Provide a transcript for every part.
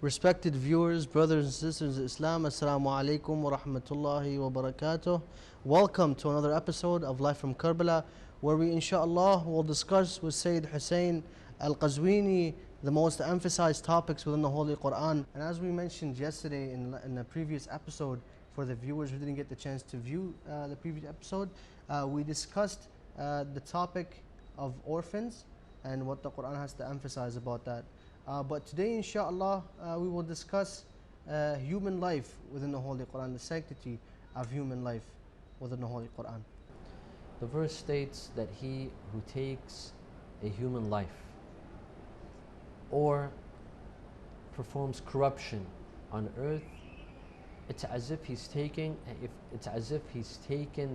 Respected viewers, brothers and sisters in Islam, Assalamu alaikum wa rahmatullahi wa barakatuh. Welcome to another episode of Life from Karbala, where we inshallah will discuss with Sayyid Hossein Al-Qazwini the most emphasized topics within the Holy Quran. And as we mentioned yesterday in the previous episode, for the viewers who didn't get the chance to view the previous episode, we discussed the topic of orphans and what the Quran has to emphasize about that. But today, inshallah, we will discuss human life within the Holy Quran, the sanctity of human life within the Holy Quran. The verse states that he who takes a human life or performs corruption on earth, it's as if he's taken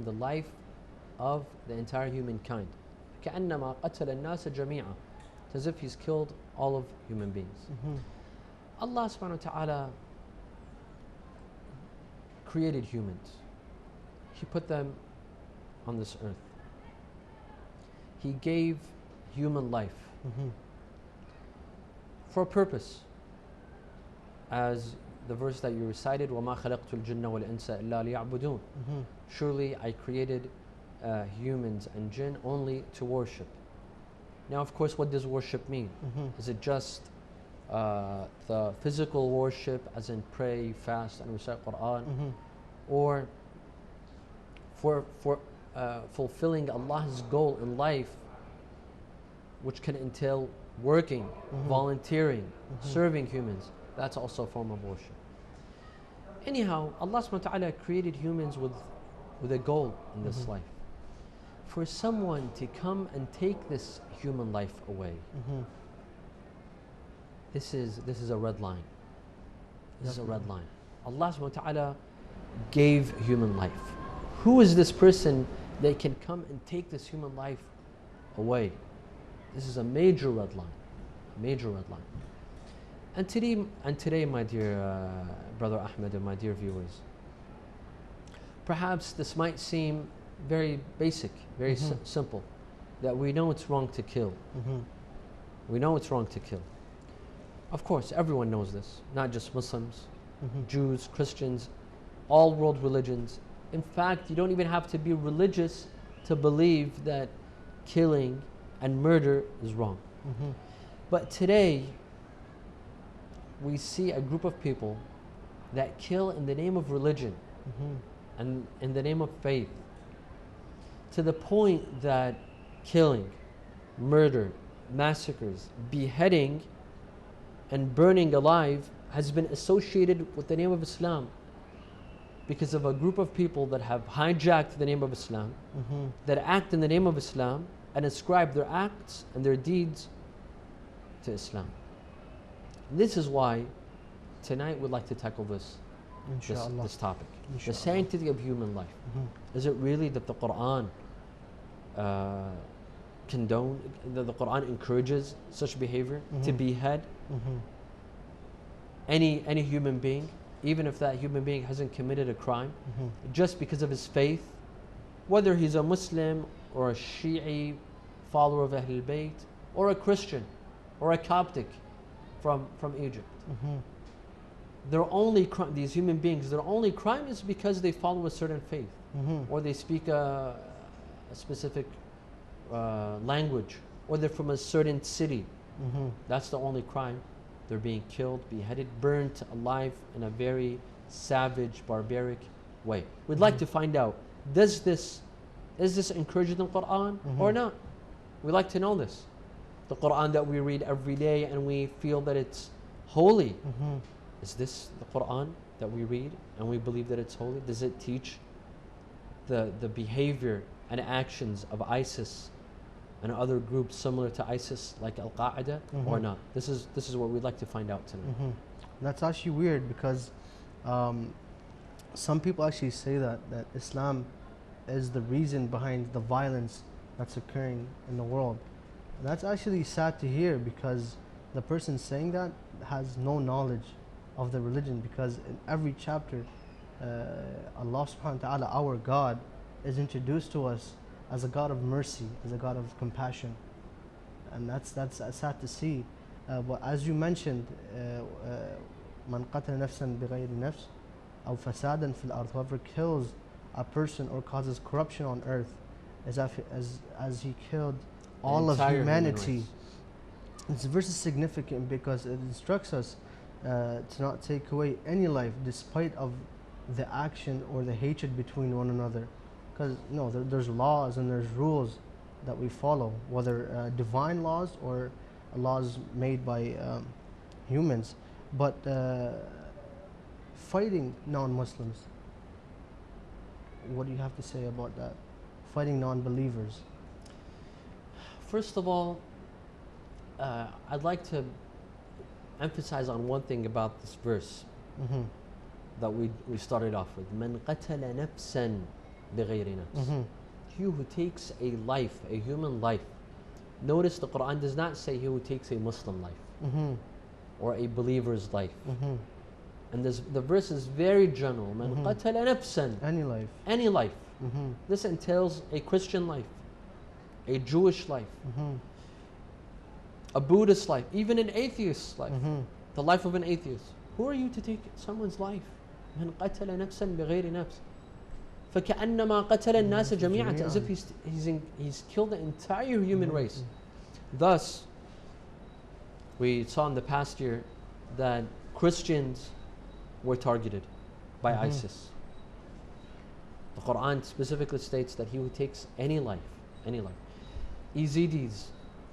the life of the entire humankind. كأنما قتل الناس جميعا. It's as if he's killed all of human beings. Allah subhanahu wa ta'ala created humans. He put them on this earth. He gave human life for a purpose. As the verse that you recited, وَمَا خَلَقْتُ الْجِنَّ وَالْإِنسَ إِلَّا لِيَعْبُدُونَ. Surely I created humans and jinn only to worship. Now, of course, what does worship mean? Is it just the physical worship, as in pray, fast, and recite Quran, or for fulfilling Allah's goal in life, which can entail working, volunteering, serving humans? That's also a form of worship. Anyhow, Allah subhanahu wa ta'ala created humans with a goal in this life. For someone to come and take this human life away, this is a red line. This is a red line. Allah subhanahu wa ta'ala gave human life. Who is this person that can come and take this human life away? This is a major red line. Major red line. And today, my dear brother Ahmed and my dear viewers, perhaps this might seem very basic, very simple, that we know it's wrong to kill. We know it's wrong to kill. Of course, everyone knows this, not just Muslims, Jews, Christians, all world religions. In fact, you don't even have to be religious to believe that killing and murder is wrong. But today, we see a group of people that kill in the name of religion and in the name of faith, to the point that killing, murder, massacres, beheading, and burning alive has been associated with the name of Islam, because of a group of people that have hijacked the name of Islam, that act in the name of Islam and ascribe their acts and their deeds to Islam. This is why tonight we'd like to tackle this topic. The sanctity of human life. Is it really that the Quran the Quran encourages such behavior, to behead any human being, even if that human being hasn't committed a crime, just because of his faith, whether he's a Muslim or a Shi'i follower of Ahlul Bayt, or a Christian or a Coptic from Egypt? These human beings, their only crime is because they follow a certain faith, or they speak a specific language, or they're from a certain city. That's the only crime. They're being killed, beheaded, burnt alive in a very savage, barbaric way. We'd like to find out, is this encouraged in the Quran or not? We'd like to know this. The Quran that we read every day and we feel that it's holy, is this the Quran that we read and we believe that it's holy? Does it teach the behavior and actions of ISIS and other groups similar to ISIS, like Al-Qaeda, or not? This is what we'd like to find out tonight. That's actually weird, because some people actually say that Islam is the reason behind the violence that's occurring in the world. And that's actually sad to hear, because the person saying that has no knowledge of the religion, because in every chapter Allah subhanahu wa ta'ala, our God, is introduced to us as a God of mercy, as a God of compassion. And that's sad to see. But as you mentioned, من قتل نفسا بغير نفس أو فسادا في الأرض, whoever kills a person or causes corruption on earth as he killed all of entire human humanity. race. This verse is significant because it instructs us to not take away any life despite of the action or the hatred between one another. Because there's laws and there's rules that we follow, whether divine laws or laws made by humans. But fighting non-Muslims, what do you have to say about that? Fighting non-believers. First of all, I'd like to emphasize on one thing about this verse that we started off with. من قتل نفسا بغير نفس. He who takes a life, a human life. Notice the Quran does not say he who takes a Muslim life or a believer's life. And the verse is very general. من قتل نفسا. Any life. Any life. This entails a Christian life, a Jewish life, a Buddhist life, even an atheist's life, the life of an atheist. Who are you to take someone's life? من قتل نفسا بغير نفس فكأنما قتل الناس جميعا, as if he's killed the entire human race. Thus, we saw in the past year that Christians were targeted by ISIS. The Quran specifically states that he who takes any life, Yazidis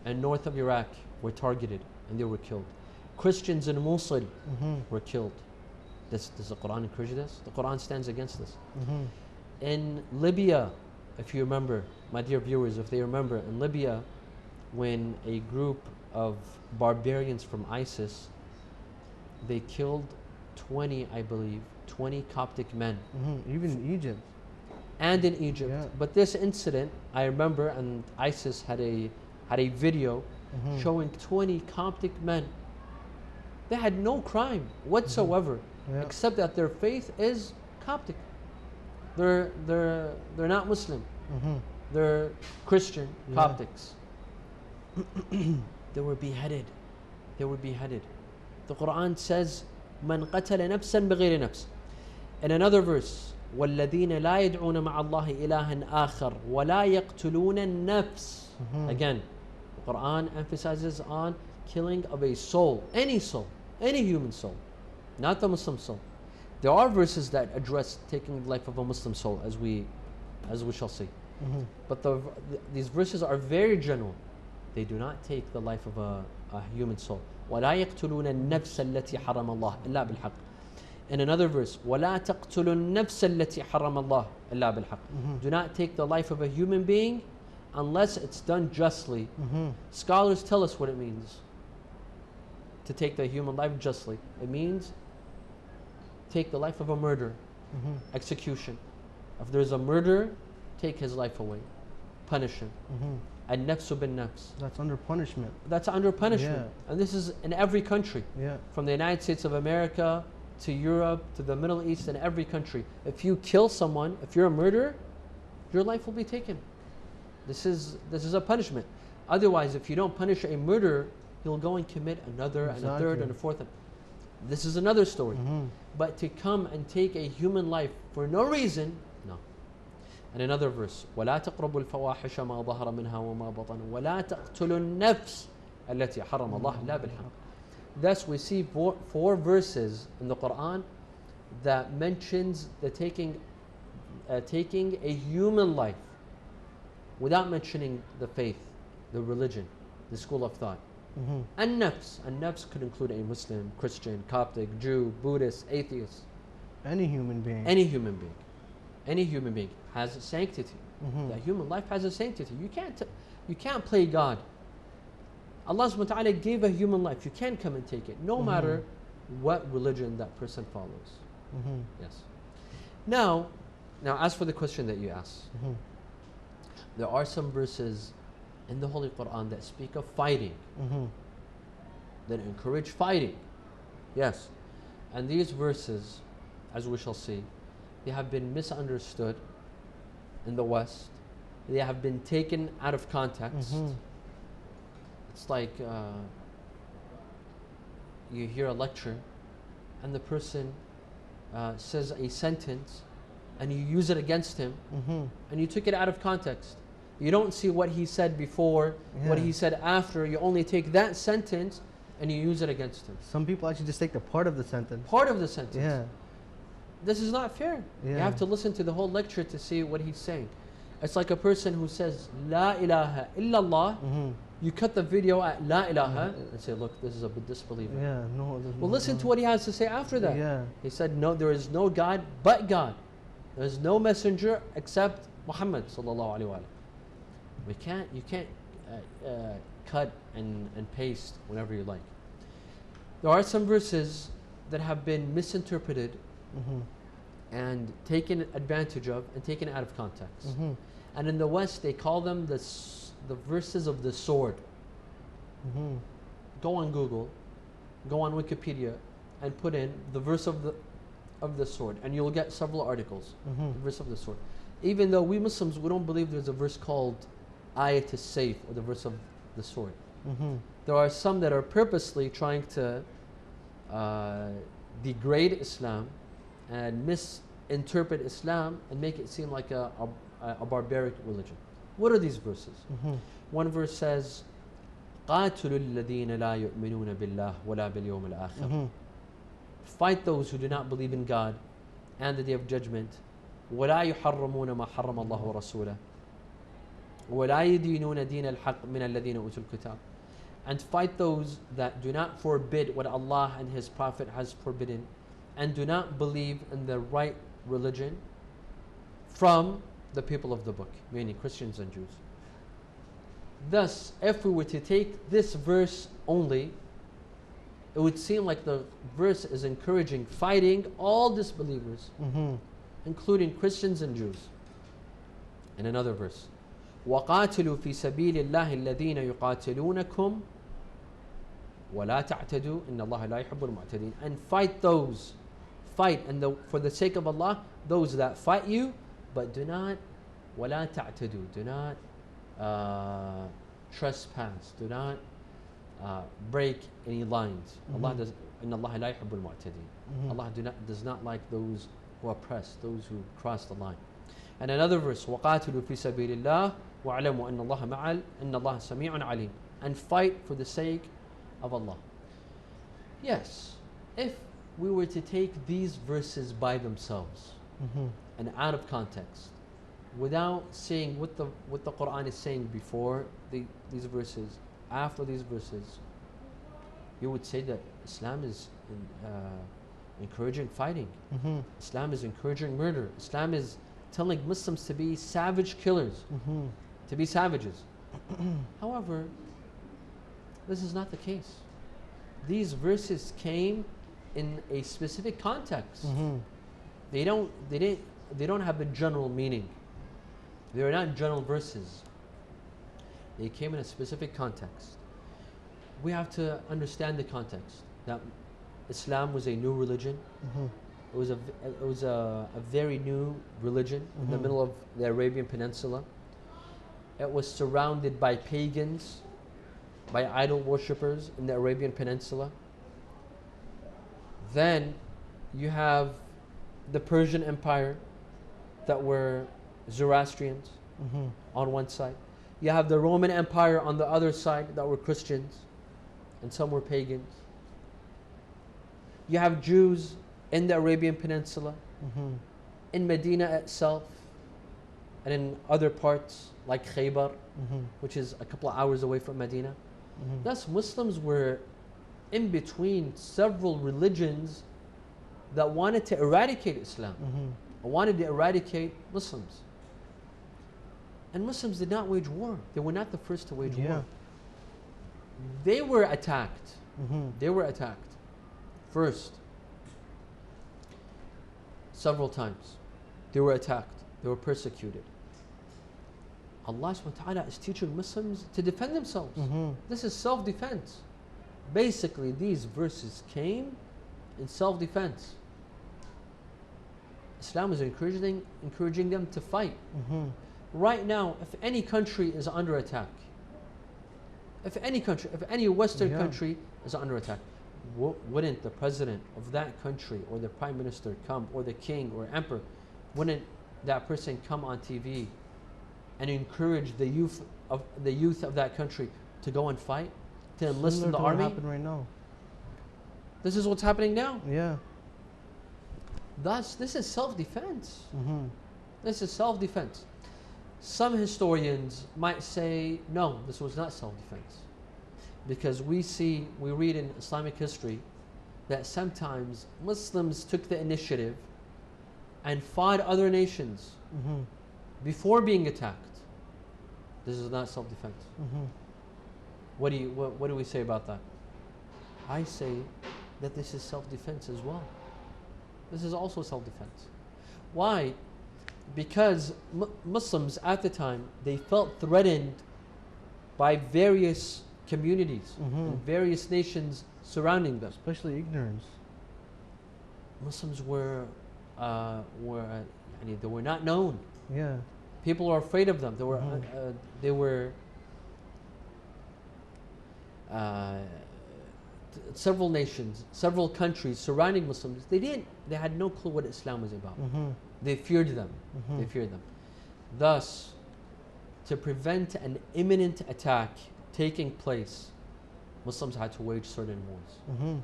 in north of Iraq were targeted and they were killed. Christians in Mosul were killed. Does the Quran encourage this? The Quran stands against this. In Libya, if you remember, my dear viewers, if they remember, in Libya, when a group of barbarians from ISIS, they killed 20 Coptic men. Even in Egypt. And in Egypt. But this incident, I remember, and ISIS had a video showing 20 Coptic men. They had no crime whatsoever, except that their faith is Coptic. They're not Muslim. They're Christian Coptics. They were beheaded. The Quran says, "Man qatala nafsan bighayri nafs." In another verse, وَالَّذِينَ لَا يَدْعُونَ مَعَ اللَّهِ إِلَهًا آخَرَ وَلَا يَقْتُلُونَ النَّفْسَ. Again, the Quran emphasizes on killing of a soul, any human soul, not the Muslim soul. There are verses that address taking the life of a Muslim soul, as we shall see. But these verses are very general. They do not take the life of a human soul. وَلَا يَقْتُلُونَ النَّفْسَ الَّتِي حَرَمَ اللَّهُ إِلَّا بِالْحَقِّ. In another verse, وَلَا تَقْتُلُوا النَّفْسَ الَّتِي حَرَمَ اللَّهُ إِلَّا بِالْحَقِّ. Do not take the life of a human being unless it's done justly. Scholars tell us what it means to take the human life justly. It means take the life of a murderer, execution. If there's a murderer, take his life away, punish him. النفس بالنفس. That's under punishment. And this is in every country. From the United States of America to Europe to the Middle East, and every country. If you kill someone, if you're a murderer, your life will be taken. This is a punishment. Otherwise, if you don't punish a murderer, he'll go and commit another and a third and a fourth. This is another story. But to come and take a human life for no reason, no. And another verse, وَلَا تَقْرَبُوا الْفَوَاحِشَ مَا ظَهَرَ مِنْهَا وَمَا بَطَنَ وَلَا تَقْتُلُوا النَّفْسَ الَّتِي حَرَمَ اللَّهُ إِلَّا بِالْحَقِّ. Thus we see four verses in the Quran that mentions the taking a human life without mentioning the faith, the religion, the school of thought. An-nafs could include a Muslim, Christian, Coptic, Jew, Buddhist, atheist. Any human being has a sanctity. That human life has a sanctity. You can't play God. Allah subhanahu wa ta'ala gave a human life. You can't come and take it, no matter what religion that person follows. Yes. Now, as for the question that you asked, there are some verses in the Holy Quran that speak of fighting, that encourage fighting. Yes. And these verses, as we shall see, they have been misunderstood in the West. They have been taken out of context. It's like you hear a lecture and the person says a sentence and you use it against him, and you took it out of context. You don't see what he said before, what he said after. You only take that sentence and you use it against him. Some people actually just take the part of the sentence. Part of the sentence. Yeah. This is not fair. You have to listen to the whole lecture to see what he's saying. It's like a person who says La ilaha illallah. You cut the video at La ilaha and say, look, this is a disbeliever. Yeah, no. Well, listen to what he has to say after that. Yeah. He said, no, there is no God but God. There is no messenger except Muhammad sallallahu alaihi wasallam. You can't cut and paste whenever you like. There are some verses that have been misinterpreted and taken advantage of and taken out of context. And in the West, they call them the verses of the sword. Go on Google, go on Wikipedia, and put in the verse of the sword, and you'll get several articles. The verse of the sword. Even though we Muslims, we don't believe there's a verse called Ayat as-Sayf, or the verse of the sword. There are some that are purposely trying to degrade Islam and misinterpret Islam and make it seem like a barbaric religion. What are these verses? One verse says, قَاتُلُوا الَّذِينَ لَا يُؤْمِنُونَ بِاللَّهِ وَلَا بِالْيَوْمِ الْآخِرِ. Fight those who do not believe in God and the Day of Judgment. وَلَا يُحَرَّمُونَ مَا حَرَّمَ اللَّهُ وَرَسُولَهُ وَلَا يَدِينُونَ دِينَ الْحَقِّ مِنَ الَّذِينَ أُوتُوا الْكِتَابَ. And fight those that do not forbid what Allah and His Prophet has forbidden, and do not believe in the right religion from the people of the book, meaning Christians and Jews. Thus, if we were to take this verse only, it would seem like the verse is encouraging fighting all disbelievers, including Christians and Jews. In another verse, وَقَاتِلُوا فِي سَبِيلِ اللَّهِ الَّذِينَ يُقَاتِلُونَكُمْ وَلَا تَعْتَدُوا إِنَّ اللَّهَ لَا يُحِبُّ الْمُعْتَدِينَ. And fight those, for the sake of Allah, those that fight you, but do not, وَلَا تَعْتَدُوا, do not trespass, do not break any lines. Allah does, إِنَّ اللَّهَ لَا يُحِبُّ الْمُعْتَدِينَ. Allah does not like those who oppress, those who cross the line. And another verse, وَقَاتِلُوا فِي سَبِيلِ اللَّهِ وَاعْلَمُوا أَنَّ اللَّهَ مَعَ إِنَّ اللَّهَ سَمِيعٌ عَلِيمٌ. And fight for the sake of Allah. Yes, if we were to take these verses by themselves and out of context, without seeing what the Quran is saying before these verses, after these verses, you would say that Islam is encouraging fighting. Islam is encouraging murder. Islam is telling Muslims to be savage killers, to be savages. However, this is not the case. These verses came in a specific context. They don't have a general meaning. They are not general verses. They came in a specific context. We have to understand the context that Islam was a new religion. It was a very new religion in the middle of the Arabian Peninsula. It was surrounded by pagans, by idol worshippers in the Arabian Peninsula. Then you have the Persian Empire that were Zoroastrians on one side. You have the Roman Empire on the other side that were Christians, and some were pagans. You have Jews in the Arabian Peninsula, in Medina itself, and in other parts like Khaybar, which is a couple of hours away from Medina. Thus, Muslims were in between several religions that wanted to eradicate Islam, wanted to eradicate Muslims. And Muslims did not wage war. They were not the first to wage war. They were attacked. They were attacked first. Several times. They were attacked. They were persecuted. Allah subhanahu wa ta'ala is teaching Muslims to defend themselves. This is self-defense. Basically, these verses came in self-defense. Islam is encouraging them to fight. Right now, if any country is under attack, if any Western country is under attack, wouldn't the president of that country or the prime minister come, or the king or emperor, wouldn't that person come on TV and encourage the youth of that country to go and fight, to enlist in the army? Happen right now. This is what's happening now. Yeah. Thus, this is self-defense. Mm-hmm. This is self-defense. Some historians might say, no, this was not self-defense. Because we read in Islamic history that sometimes Muslims took the initiative and fought other nations before being attacked. This is not self-defense. What do we say about that? I say that this is self-defense as well. This is also self-defense. Why? Because Muslims at the time, they felt threatened by various communities and various nations surrounding them. Especially ignorance. Muslims were they were not known. Yeah. People are afraid of them. They were several nations, several countries surrounding Muslims. They had no clue what Islam was about. They feared them. They feared them. Thus, to prevent an imminent attack taking place, Muslims had to wage certain wars.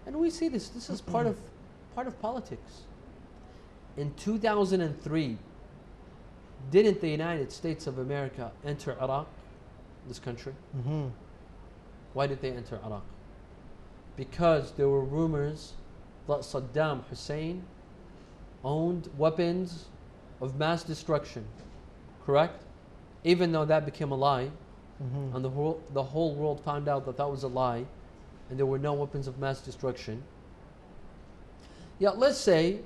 And we see this. This is part of politics. In 2003, didn't the United States of America enter Iraq, this country? Why did they enter Iraq? Because there were rumors that Saddam Hussein owned weapons of mass destruction, correct? Even though that became a lie, and the whole world found out that that was a lie, and there were no weapons of mass destruction. Yet let's say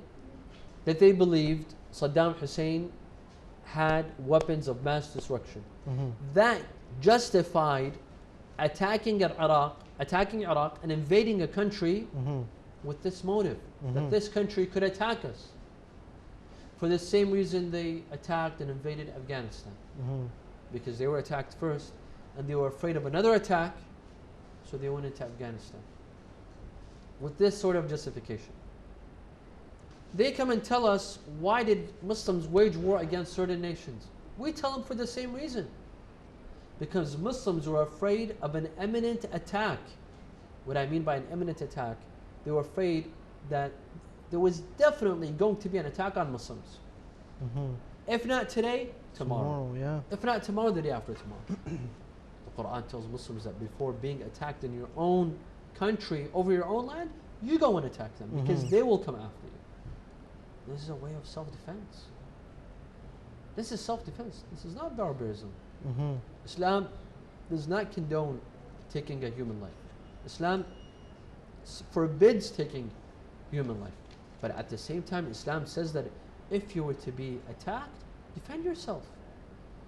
that they believed Saddam Hussein had weapons of mass destruction. That justified attacking Iraq and invading a country with this motive, that this country could attack us. For the same reason they attacked and invaded Afghanistan. Because they were attacked first and they were afraid of another attack, so they went into Afghanistan. With this sort of justification. They come and tell us, why did Muslims wage war against certain nations? We tell them for the same reason. Because Muslims were afraid of an imminent attack. What I mean by an imminent attack, they were afraid that there was definitely going to be an attack on Muslims. If not today, tomorrow. If not tomorrow, the day after tomorrow. The Quran tells Muslims that before being attacked in your own country, over your own land, you go and attack them, because they will come after you. This is a way of self-defense. This is self-defense. This is not barbarism. Islam does not condone taking a human life. Islam forbids taking human life. But at the same time, Islam says that if you were to be attacked, defend yourself.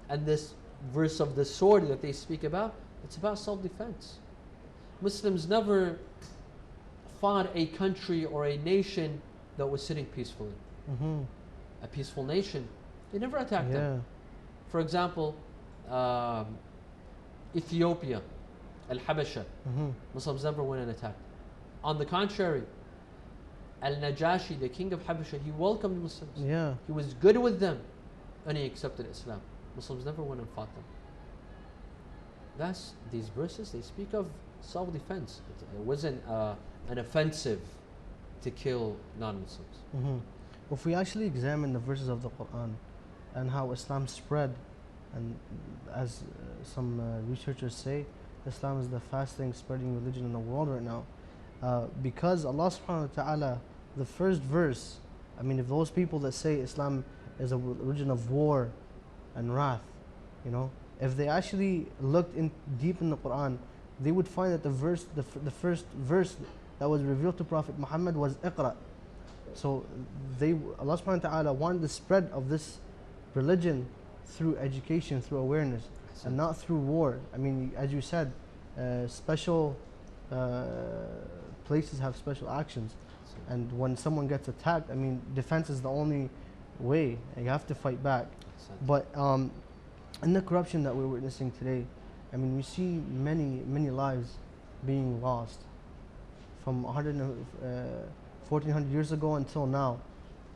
And this verse of the sword that they speak about, it's about self-defense. Muslims never fought a country or a nation that was sitting peacefully. A peaceful nation, they never attacked them. For example, Ethiopia, Al-Habasha, Muslims never went and attacked. On the contrary, Al-Najashi, the king of Habasha, he welcomed Muslims. He was good with them, and he accepted Islam. Muslims never went and fought them. Thus, these verses, they speak of self-defense. It wasn't an offensive to kill non-Muslims. If we actually examine the verses of the Quran and how Islam spread, and as some researchers say, Islam is the fastest spreading religion in the world right now. Because Allah subhanahu wa ta'ala, the first verse, I mean, if those people that say Islam is a religion of war and wrath, you know, if they actually looked in deep in the Quran, they would find that the first verse that was revealed to Prophet Muhammad was Iqra. So Allah subhanahu wa ta'ala wanted the spread of this religion through education, through awareness, and not through war. I mean, as you said, special places have special actions, and when someone gets attacked, I mean, defense is the only way, and you have to fight back. But in the corruption that we're witnessing today, I mean, we see many lives being lost from 1400 years ago until now,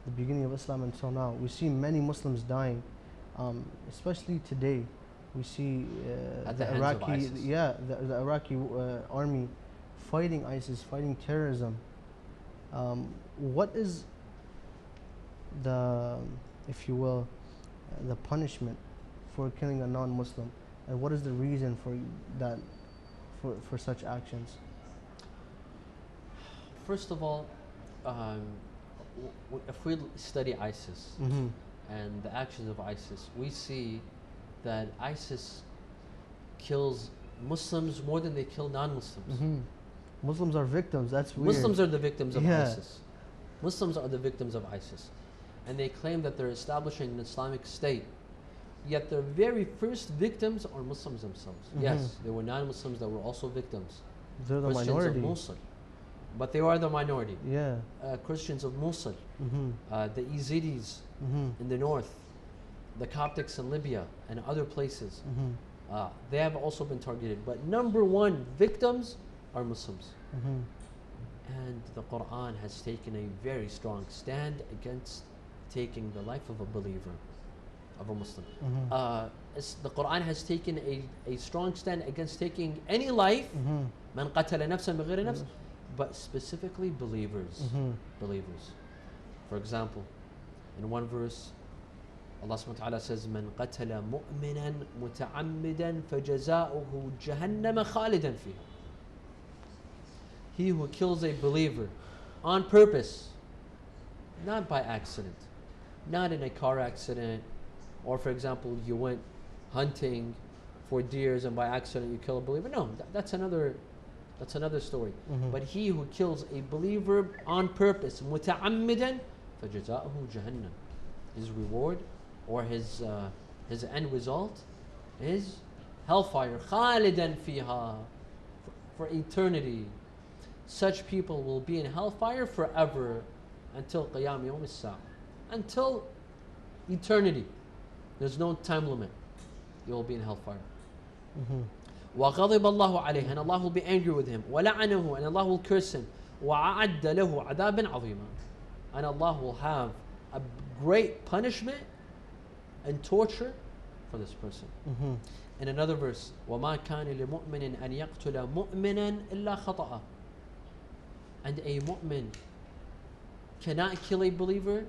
the beginning of Islam until now, we see many Muslims dying, especially today. We see At the the hands of Iraqi, ISIS. the Iraqi army fighting ISIS, fighting terrorism. What is the, if you will, the punishment for killing a non-Muslim, and what is the reason for that, for such actions? First of all, if we study ISIS Mm-hmm. and the actions of ISIS, we see that ISIS kills Muslims more than they kill non-Muslims. Mm-hmm. Muslims are victims. That's weird. Muslims are the victims of Yeah. ISIS. Muslims are the victims of ISIS. And they claim that they're establishing an Islamic state. Yet their very first victims are Muslims themselves. Mhm. Yes, there were non-Muslims that were also victims. They're the Christians minority. of Mosul. But they are the minority. Yeah. Christians of Mosul, Mm-hmm. the Yazidis Mm-hmm. in the north, the Coptics in Libya and other places. Mm-hmm. They have also been targeted. But number one victims are Muslims. Mm-hmm. And the Quran has taken a very strong stand against taking the life of a believer, of a Muslim. Mm-hmm. The Quran has taken a strong stand against taking any life, Mm-hmm. man qatala nafsan bighayri nafs, but specifically believers. Mm-hmm. Believers. For example, in one verse, Allah subhanahu wa ta'ala says, من قتل مؤمنا متعمدا فجزاؤه جهنم خالدا فيها. He who kills a believer on purpose, not by accident, not in a car accident, or for example, you went hunting for deers and by accident you kill a believer. No, that's another story. Mhm. But he who kills a believer on purpose, متعمدا فجزاؤه جهنم. His reward or his end result is hellfire, خالدا فيها, for eternity. Such people will be in hellfire forever until قيام يوم الساعة, until eternity. There's no time limit. You will be in hellfire. Mm-hmm. وغضب الله عليه, and Allah will be angry with him. ولعنه, and Allah will curse him. وأعد له عذابا عظيما, and Allah will have a great punishment and torture for this person. Mm-hmm. In another verse, وما كان لمؤمن أن يقتل مؤمنا إلا خطأ. And a mu'min cannot kill a believer.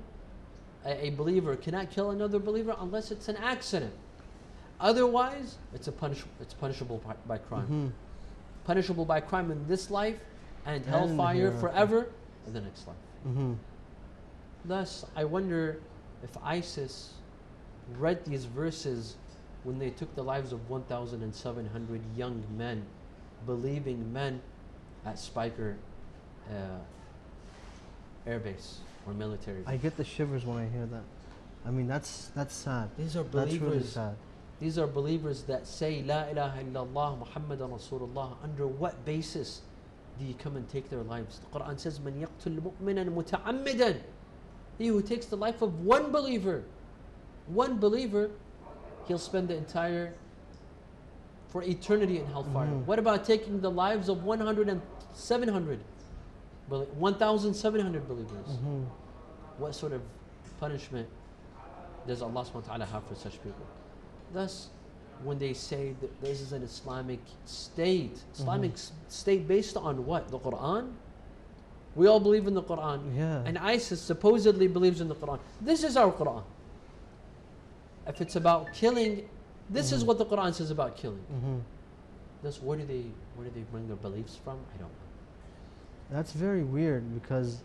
A believer cannot kill another believer unless it's an accident. Otherwise, it's punishable by crime. Mm-hmm. Punishable by crime in this life and And hellfire hereafter. forever in the next life. Mm-hmm. Thus, I wonder if ISIS read these verses when they took the lives of 1,700 young men, believing men at Spiker Air Base or military. I get the shivers when I hear that. I mean, that's sad. These are That's really believers. sad. These are believers that say La ilaha illallah Muhammadan Rasulullah. Under what basis do you come and take their lives? The Quran says, Man yaqtul mu'minan muta'ammidan. He who takes the life of one believer, he'll spend the entire, for eternity in hellfire. Mhm. What about taking the lives of 1,700 believers? Mm-hmm. What sort of punishment does Allah subhanahu wa ta'ala have for such people? Thus, when they say that this is an Islamic state, state based on what? The Quran? We all believe in the Quran. Yeah. And ISIS supposedly believes in the Quran. This is our Quran. If it's about killing, this is what the Quran says about killing. Mm-hmm. Thus, where do they bring their beliefs from? I don't know. That's very weird because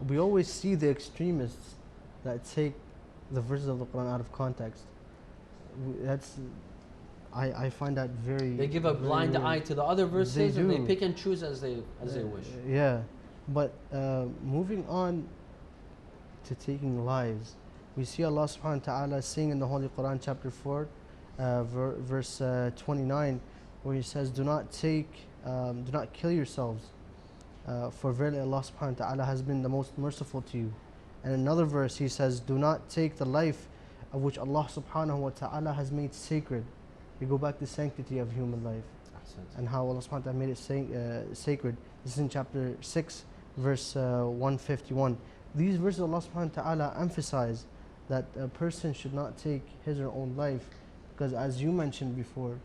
we always see the extremists that take the verses of the Quran out of context. I find that very. They give a very blind weird. eye to the other verses and they do. pick and choose as they wish. Yeah, but moving on to taking lives, we see Allah subhanahu wa ta'ala saying in the Holy Quran chapter 4, verse 29, where He says, do not kill yourselves, for verily Allah subhanahu wa ta'ala has been the most merciful to you. And another verse He says, do not take the life of which Allah subhanahu wa ta'ala has made sacred. We go back to sanctity of human life and how Allah subhanahu wa ta'ala made it sacred. He This is in chapter 6, verse 151. These verses Allah subhanahu wa ta'ala emphasize that a person should not take his or her own life, because as you mentioned before,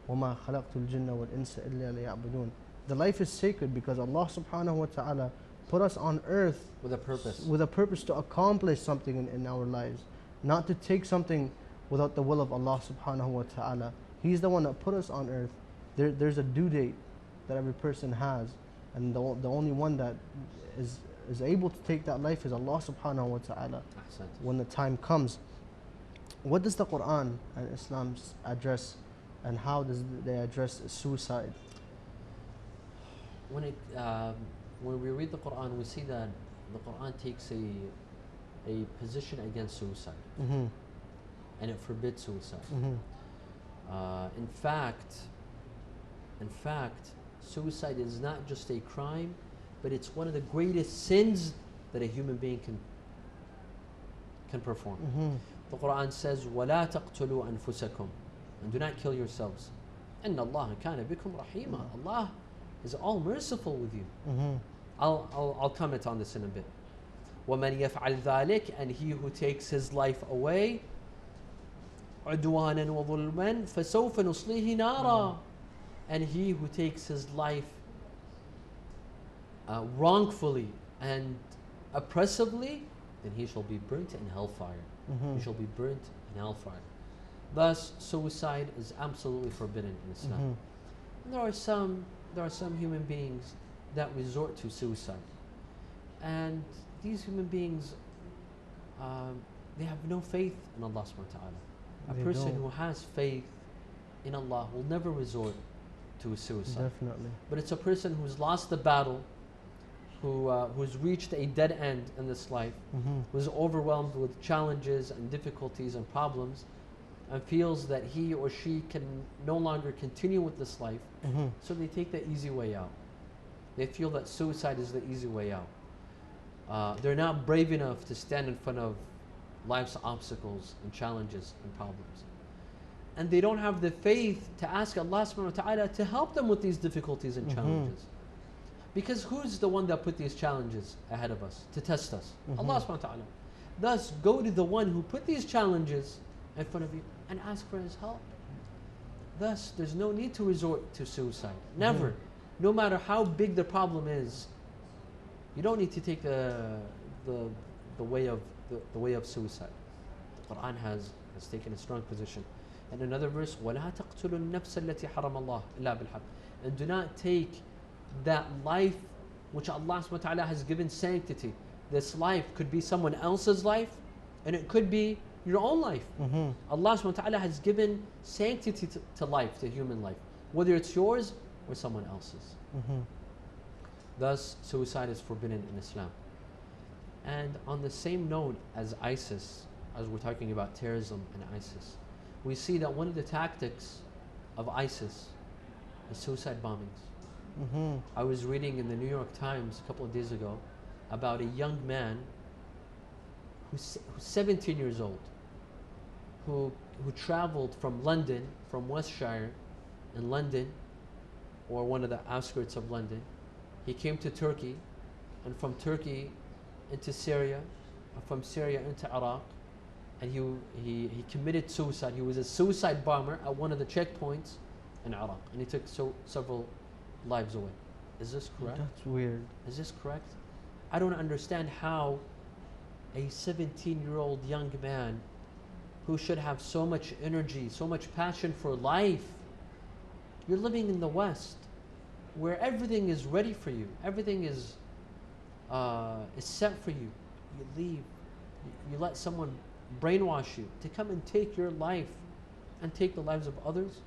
وَمَا خَلَقْتُ الْجِنَّ وَالْإِنسَ إِلَّا لِيَعْبُدُونَ. The life is sacred because Allah subhanahu wa ta'ala put us on earth with a purpose. With a purpose to accomplish something in our lives, not to take something without the will of Allah subhanahu wa ta'ala. He's the one that put us on earth. There's a due date that every person has, and the only one that is able to take that life is Allah subhanahu wa ta'ala when the time comes. What does the Quran and Islam address, and how does they address suicide? When we read the Quran, we see that the Quran takes a position against suicide, and it forbids suicide. In fact, suicide is not just a crime, but it's one of the greatest sins that a human being can perform. The Quran says, وَلَا تَقْتُلُوا أَنفُسَكُمْ, and do not kill yourselves. إِنَّ اللَّهَ كَانَ بِكُمْ رَحِيمًا. Allah is all merciful with you. I'll comment on this in a bit. وَمَنْ يَفْعَلْ ذَلِكَ, and he who takes his life away, عُدْوَانًا وَظُلْمًا فَسَوْفَ نُصْلِيهِ نَارًا, and he who takes his life wrongfully and oppressively, then he shall be burnt in hellfire. He shall be burnt in hellfire. Thus, suicide is absolutely forbidden in Islam. And there are some human beings that resort to suicide, and these human beings, they have no faith in Allah subhanahu wa ta'ala. A person who has faith in Allah will never resort to suicide. Definitely. But it's a person who's lost the battle, who's reached a dead end in this life, who's overwhelmed with challenges and difficulties and problems, and feels that he or she can no longer continue with this life, so they take the easy way out. They feel that suicide is the easy way out. They're not brave enough to stand in front of life's obstacles and challenges and problems. And they don't have the faith to ask Allah subhanahu wa ta'ala to help them with these difficulties and challenges. Because who's the one that put these challenges ahead of us to test us? Allah subhanahu wa ta'ala. Thus, go to the one who put these challenges in front of you and ask for his help. Thus, there's no need to resort to suicide. Never. No matter how big the problem is, you don't need to take the way of suicide. The Quran has taken a strong position. And another verse, وَلَا تَقْتُلُوا النَّفْسَ الَّتِي حَرَمَ اللَّهُ إِلَّا بِالْحَقِّ, and do not take that life which Allah subhanahu wa ta'ala has given sanctity. This life could be someone else's life, and it could be your own life. Allah subhanahu wa ta'ala has given sanctity to life, to human life, whether it's yours or someone else's. Thus, suicide is forbidden in Islam. And on the same note as ISIS, as we're talking about terrorism and ISIS, we see that one of the tactics of ISIS is suicide bombings. I was reading in the New York Times a couple of days ago about a young man who's 17 years old, who traveled from London, from Westshire in London, or one of the outskirts of London. He came to Turkey, and from Turkey into Syria, and from Syria into Iraq, and he committed suicide. He was a suicide bomber at one of the checkpoints in Iraq, and he took several lives away. Is this correct? That's weird. Is this correct? I don't understand how a 17-year-old young man who should have so much energy, so much passion for life. You're living in the West, where everything is ready for you. Everything is set for you. You leave. You let someone brainwash you to come and take your life and take the lives of others.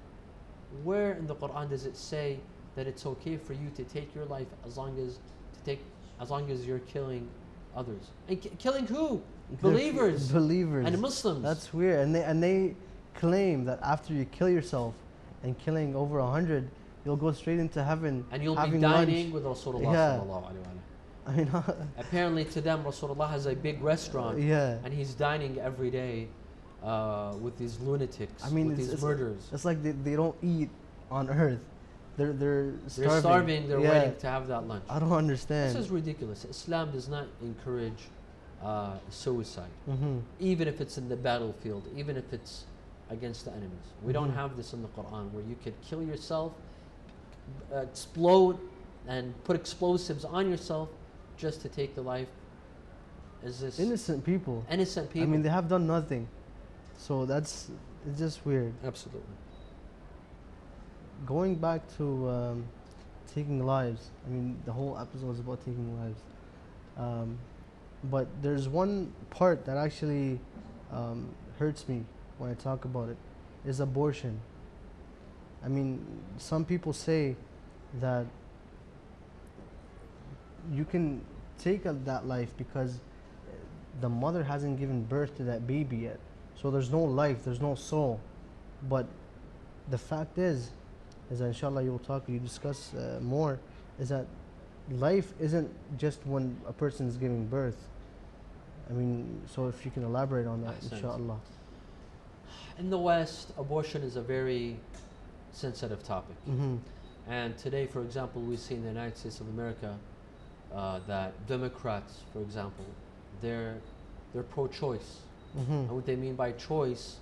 Where in the Quran does it say that it's okay for you to take your life as long as you're killing others? And killing who? Believers. Believers. And Muslims. That's weird. And they claim that after you kill yourself and killing over 100, you'll go straight into heaven. And you'll be dining with Rasulullah sallallahu alaihi wasallam. I mean, apparently to them, Rasulullah has a big restaurant, and he's dining every day with these lunatics, with these murderers. It's like they don't eat on earth. They're starving. They're starving. They're Yeah. waiting to have that lunch. I don't understand. This is ridiculous. Islam does not encourage suicide, Mm-hmm. even if it's in the battlefield, even if it's against the enemies. We don't Mhm. have this in the Quran where you could kill yourself, explode, and put explosives on yourself just to take the life. Is this Innocent people. innocent people? I mean, they have done nothing. So it's just weird. Absolutely. Going back to taking lives. I mean, the whole episode is about taking lives. But there's one part that actually hurts me when I talk about it, is abortion. I mean, some people say that you can take that life because the mother hasn't given birth to that baby yet. So there's no life, there's no soul. But the fact is that inshallah you discuss more, is that life isn't just when a person is giving birth. I mean, so if you can elaborate on that, Ahsant. inshallah. In the West, abortion is a very sensitive topic. Mm-hmm. And today, for example, we see in the United States of America that Democrats, for example, they're pro-choice. Mm-hmm. And what they mean by choice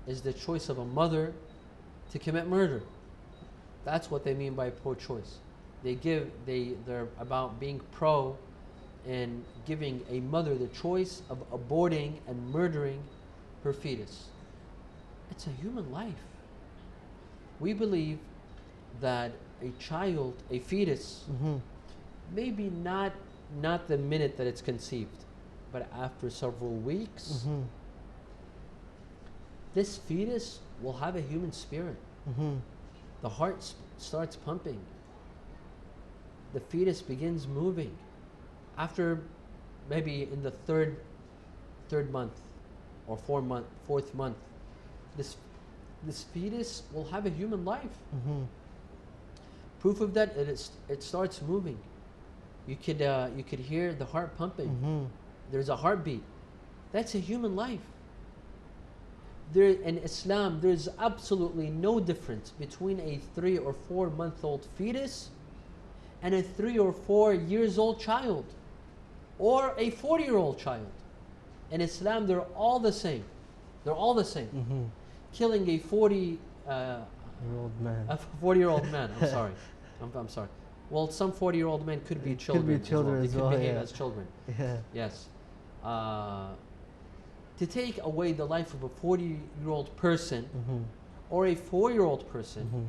is the choice of a mother to commit murder. That's what they mean by pro-choice. They're about being pro and giving a mother the choice of aborting and murdering her fetus. It's a human life. We believe that a child, a fetus, Mm-hmm. maybe not the minute that it's conceived, but after several weeks, Mm-hmm. this fetus will have a human spirit. Mm-hmm. The heart starts pumping. The fetus begins moving. After maybe in the third month or fourth month, this fetus will have a human life. Mm-hmm. Proof of that, it starts moving. You could hear the heart pumping. Mm-hmm. There's a heartbeat. That's a human life. In Islam, there's absolutely no difference between a 3 or 4 month old fetus and a 3 or 4 years old child or a 40-year-old child. In Islam, they're all the same. They're all the same. Mm-hmm. Killing a 40 Old man. a 40-year-old man. I'm sorry. I'm sorry. Well, some 40-year-old men could be children. Could be children They as could well, behave yeah. as children. Yeah. Yes. To take away the life of a 40-year-old person, Mm-hmm. or a 4-year-old person, Mm-hmm.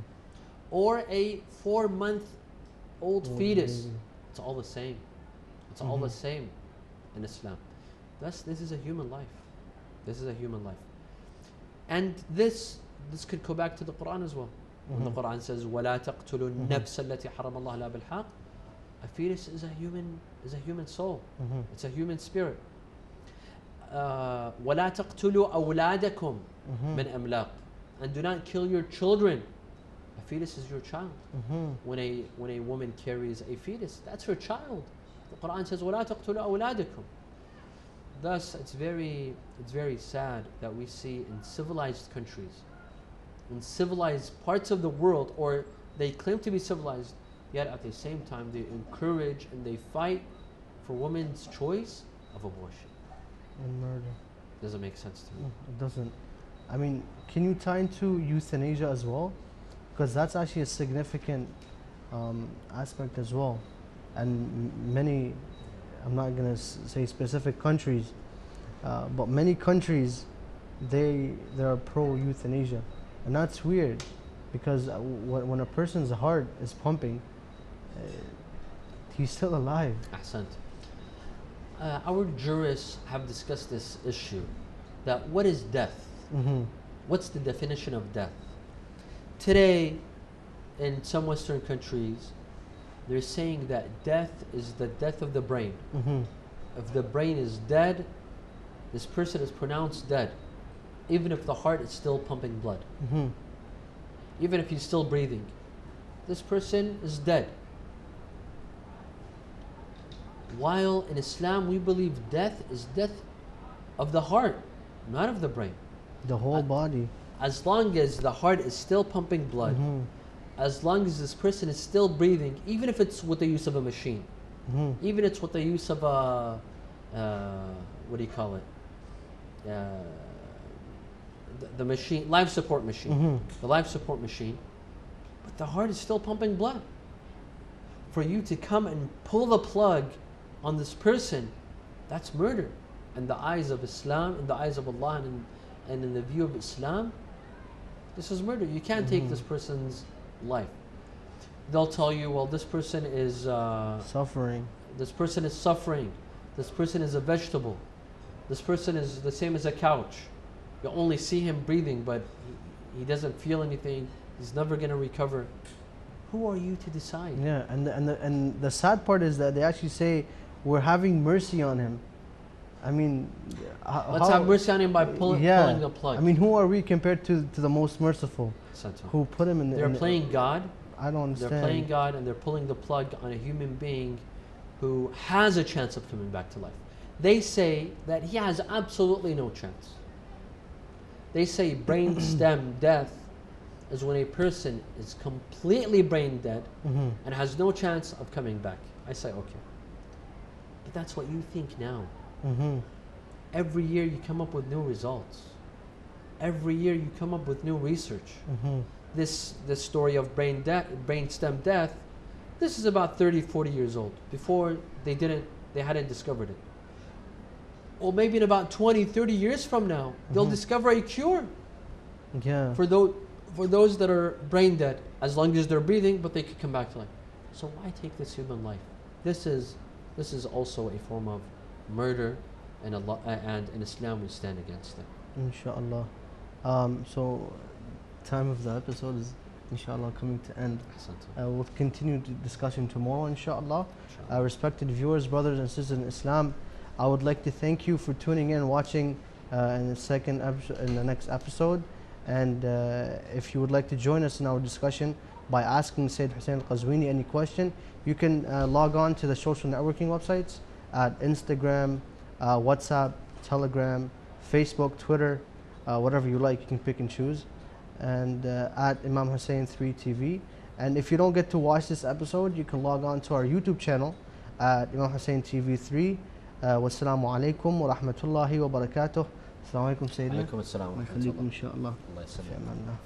or a 4-month-old Old fetus, baby. it's all the same. It's all the Mhm. same in Islam. This is a human life. This is a human life. And this could go back to the Quran as well. When the Mhm. Quran says, وَلَا تَقْتُلُوا النَّفْسَ الَّتِي حَرَمَ اللَّهُ لَهَا بِالْحَقِّ, a fetus is a human soul. Mm-hmm. It's a human spirit. وَلَا تَقْتُلُوا أَوْلَادَكُمْ Mm-hmm. مِنْ أَمْلَاقٍ, and do not kill your children. A fetus is your child. Mm-hmm. When a woman carries a fetus, that's her child. The Quran says, وَلَا تَقْتُلُوا أَوْلَادَكُمْ. Thus, it's very sad that we see in civilized countries, in civilized parts of the world, or they claim to be civilized, yet at the same time they encourage and they fight for women's choice of abortion. And murder. Doesn't make sense to me. It doesn't. I mean, can you tie into euthanasia as well? Because that's actually a significant aspect as well. And many, I'm not going to say specific countries, but many countries, they are pro-euthanasia. And that's weird, because when a person's heart is pumping, he's still alive. Ahsant. Our jurists have discussed this issue, that what is death? Mm-hmm. What's the definition of death? Today, in some Western countries, they're saying that death is the death of the brain. Mm-hmm. If the brain is dead, this person is pronounced dead, even if the heart is still pumping blood, Mm-hmm. even if he's still breathing. This person is dead. While in Islam, we believe death is death of the heart, not of the brain. The whole body. As long as the heart is still pumping blood, Mm-hmm. as long as this person is still breathing, even if it's with the use of a machine, even if it's with the use of a, what do you call it? The machine, life support machine, the life support machine, but the heart is still pumping blood. For you to come and pull the plug on this person, that's murder. In the eyes of Islam, in the eyes of Allah, and in the view of Islam, this is murder. You can't take this person's life. They'll tell you, well, this person is suffering. This person is suffering. This person is a vegetable. This person is the same as a couch. You only see him breathing, but he doesn't feel anything. He's never going to recover. Who are you to decide? Yeah, and the sad part is that they actually say we're having mercy on him. I mean, let's have mercy on him by pulling the plug. I mean, who are we compared to the most merciful? Who put him in the... They're playing God. I don't understand. They're playing God, and they're pulling the plug on a human being who has a chance of coming back to life. They say that he has absolutely no chance. They say brain stem death is when a person is completely brain dead and has no chance of coming back. I say, okay. But that's what you think now. Every year you come up with new results. Every year you come up with new research. This story of brain stem death, this is about 30, 40 years old. Before they hadn't discovered it. Well, maybe in about 20, 30 years from now, they'll discover a cure. Yeah. For those that are brain dead, as long as they're breathing, but they could come back to life. So why take this human life? This is also a form of murder, and Allah and in Islam we stand against it. Inshallah. So time of the episode is inshallah coming to end. We'll continue the discussion tomorrow, inshallah. Respected viewers, brothers and sisters in Islam, I would like to thank you for tuning in and watching in the next episode. And if you would like to join us in our discussion by asking Sayyid Hossein Al-Qazwini any question, you can log on to the social networking websites at Instagram, WhatsApp, Telegram, Facebook, Twitter, whatever you like, you can pick and choose. And at Imam Hussein 3 TV. And if you don't get to watch this episode, you can log on to our YouTube channel at Imam Hussein TV 3. Wassalamu alaikum wa rahmatullahi wa barakatuh. Assalamu alaikum Sayyidina. Alaikum assalam wa Inshallah. rahmatullah.